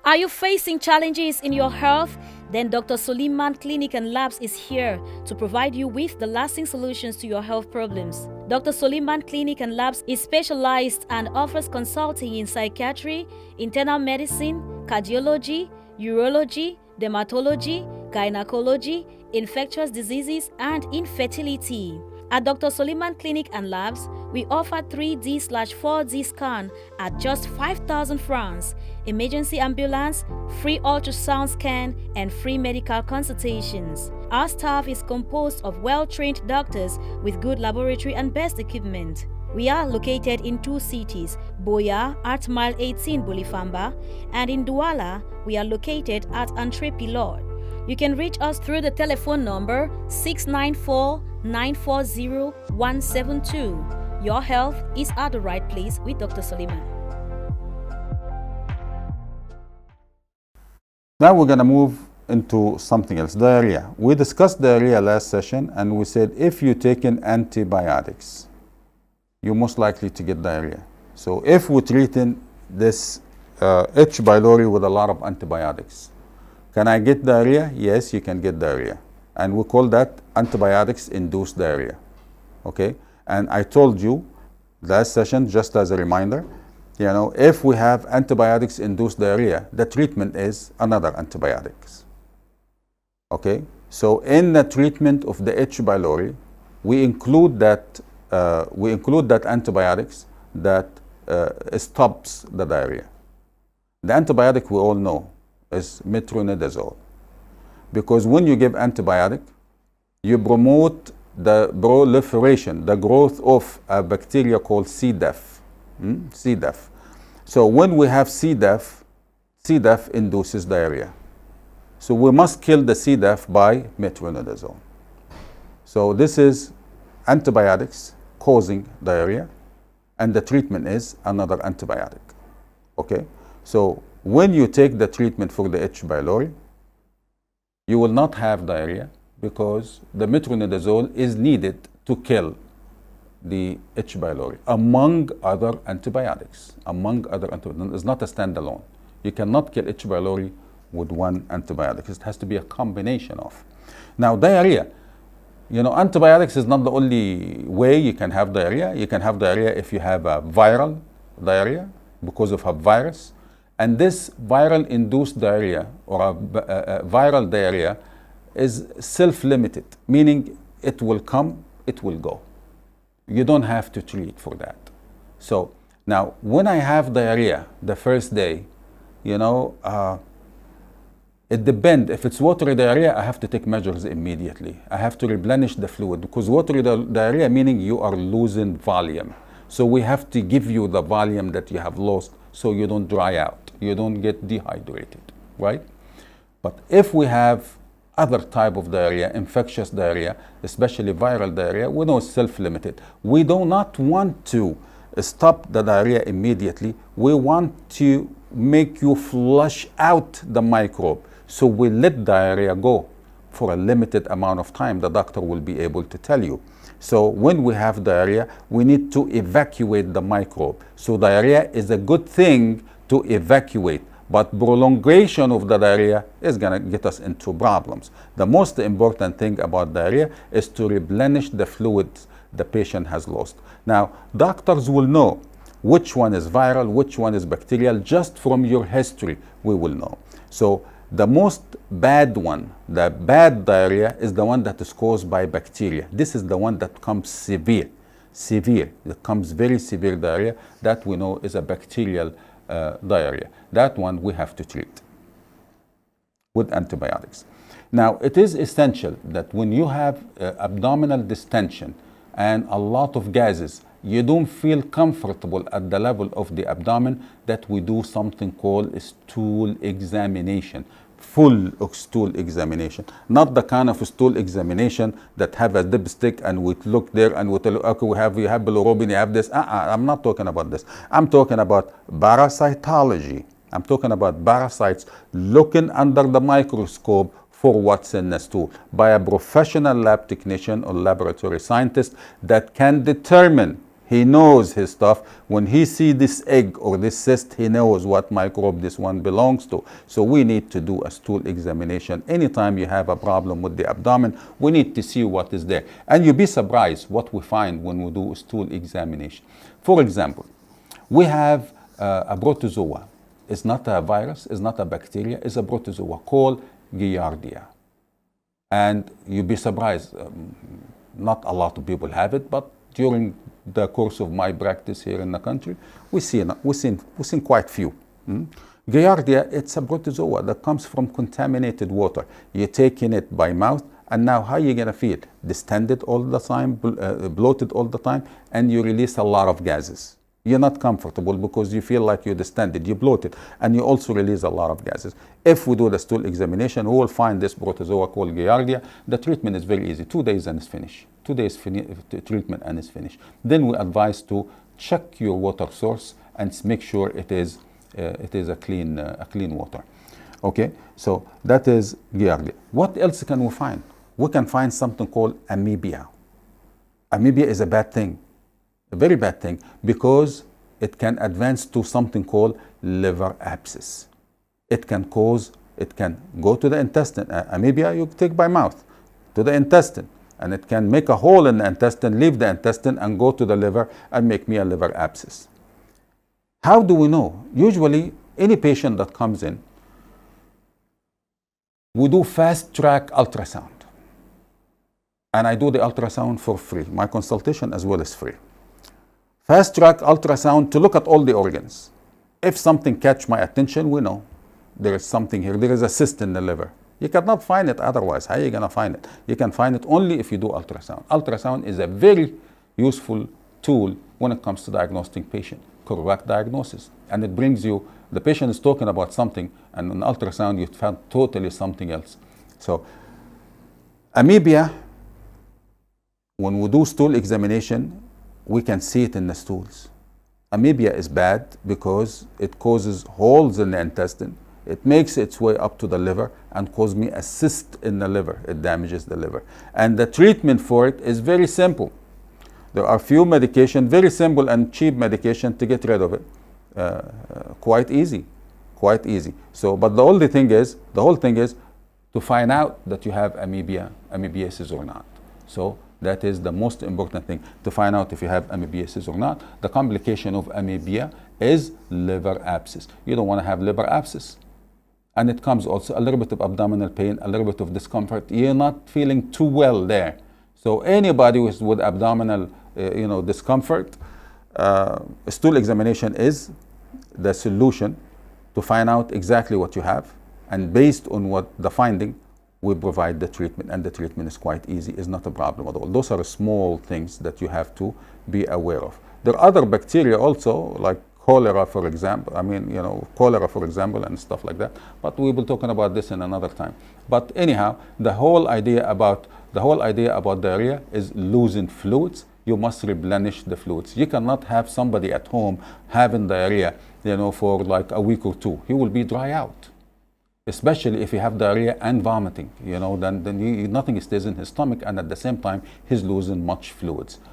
Are you facing challenges in your health? Then Dr. Suleiman Clinic and Labs is here to provide you with the lasting solutions to your health problems. Dr. Suleiman Clinic and Labs is specialized and offers consulting in psychiatry, internal medicine, cardiology, urology, dermatology, gynecology, infectious diseases, and infertility. At Dr. Suleiman Clinic and Labs, we offer 3D/4D scan at just 5,000 francs, emergency ambulance, free ultrasound scan, and free medical consultations. Our staff is composed of well-trained doctors with good laboratory and best equipment. We are located in 2 cities, Boya at Mile 18 Bolifamba, and in Douala, we are located at Entre Pilot. You can reach us through the telephone number 694-940-172. Your health is at the right place with Dr. Suleiman. Now we're going to move into something else, diarrhea. We discussed diarrhea last session, and we said if you take in antibiotics, you're most likely to get diarrhea. So if we're treating this H. pylori with a lot of antibiotics, can I get diarrhea? Yes, you can get diarrhea. And we call that antibiotics-induced diarrhea. Okay? And I told you last session, just as a reminder, you know, if we have antibiotics-induced diarrhea, the treatment is another antibiotics. Okay? So in the treatment of the H. pylori, we include that antibiotics that stops the diarrhea. The antibiotic we all know is metronidazole, because when you give antibiotic, you promote the proliferation, the growth of a bacteria called C. diff. C. diff. So when we have C. diff, C. diff induces diarrhea. So we must kill the C. diff by metronidazole. So this is antibiotics causing diarrhea, and the treatment is another antibiotic. Okay? So when you take the treatment for the H. pylori, you will not have diarrhea because the metronidazole is needed to kill the H. pylori, among other antibiotics. It's not a standalone. You cannot kill H. pylori with one antibiotic. It has to be a combination of. Now, diarrhea. You know, antibiotics is not the only way you can have diarrhea. You can have diarrhea if you have a viral diarrhea because of a virus. And this viral-induced diarrhea or a viral diarrhea is self-limited, meaning it will come, it will go. You don't have to treat for that. So now, when I have diarrhea the first day, you know, it depends. If it's watery diarrhea, I have to take measures immediately. I have to replenish the fluid, because watery diarrhea meaning you are losing volume. So we have to give you the volume that you have lost so you don't dry out. You don't get dehydrated, right? But if we have other type of diarrhea, infectious diarrhea, especially viral diarrhea, we know it's self-limited. We do not want to stop the diarrhea immediately. We want to make you flush out the microbe. So we let diarrhea go for a limited amount of time. The doctor will be able to tell you. So when we have diarrhea, we need to evacuate the microbe. So diarrhea is a good thing to evacuate, but prolongation of the diarrhea is going to get us into problems. The most important thing about diarrhea is to replenish the fluids the patient has lost. Now, doctors will know which one is viral, which one is bacterial. Just from your history, we will know. So the most bad one, the bad diarrhea, is the one that is caused by bacteria. This is the one that comes severe. It comes very severe diarrhea. That we know is a bacterial diarrhea. That one we have to treat with antibiotics. Now, it is essential that when you have abdominal distension and a lot of gases, you don't feel comfortable at the level of the abdomen, that we do something called a stool examination, full stool examination. Not the kind of stool examination that have a dipstick and we look there and we tell you, okay, you have bilirubin, you have this. I'm not talking about this. I'm talking about parasitology. I'm talking about parasites, looking under the microscope for what's in the stool by a professional lab technician or laboratory scientist that can determine He knows his stuff. When he sees this egg or this cyst, he knows what microbe this one belongs to. So we need to do a stool examination. Anytime you have a problem with the abdomen, we need to see what is there. And you'll be surprised what we find when we do a stool examination. For example, we have a protozoa. It's not a virus, it's not a bacteria, it's a protozoa called Giardia. And you'll be surprised, not a lot of people have it, but during the course of my practice here in the country, we've seen quite few. Giardia, it's a protozoa that comes from contaminated water. You're taking it by mouth, and now how are you going to feel? Distended all the time, bloated all the time, and you release a lot of gases. You're not comfortable because you feel like you're distended, you're bloated, and you also release a lot of gases. If we do the stool examination, we will find this protozoa called Giardia. The treatment is very easy. 2 days and it's finished. 2 days treatment and it's finished. Then we advise to check your water source and make sure it is a clean water. Okay, so that is Giardia. What else can we find? We can find something called amoeba. Amoeba is a bad thing. A very bad thing, because it can advance to something called liver abscess. It can go to the intestine. Amoeba you take by mouth to the intestine, and it can make a hole in the intestine, leave the intestine, and go to the liver and make me a liver abscess. How do we know? Usually, any patient that comes in, we do fast-track ultrasound. And I do the ultrasound for free. My consultation as well is free. Fast-track ultrasound to look at all the organs. If something catch my attention, we know there is something here. There is a cyst in the liver. You cannot find it otherwise. How are you going to find it? You can find it only if you do ultrasound. Ultrasound is a very useful tool when it comes to diagnosing patient. Correct diagnosis. And it brings you, the patient is talking about something, and on ultrasound you found totally something else. So, amoeba, when we do stool examination, we can see it in the stools. Amoeba is bad because it causes holes in the intestine. It makes its way up to the liver and causes me a cyst in the liver. It damages the liver. And the treatment for it is very simple. There are few medication, very simple and cheap medication to get rid of it. Quite easy. So, but the whole thing is to find out that you have amoebiasis or not. So, that is the most important thing, to find out if you have amoebiasis or not. The complication of amoeba is liver abscess. You don't want to have liver abscess. And it comes also a little bit of abdominal pain, a little bit of discomfort. You're not feeling too well there. So anybody with abdominal discomfort, stool examination is the solution to find out exactly what you have. And based on what the finding, we provide the treatment, and the treatment is quite easy. It's not a problem at all. Those are small things that you have to be aware of. There are other bacteria also, like cholera, for example. Cholera, for example, and stuff like that. But we will be talking about this in another time. But anyhow, the whole idea about diarrhea is losing fluids. You must replenish the fluids. You cannot have somebody at home having diarrhea, for like a week or two. He will be dry out. Especially if you have diarrhea and vomiting, then nothing stays in his stomach, and at the same time, he's losing much fluids.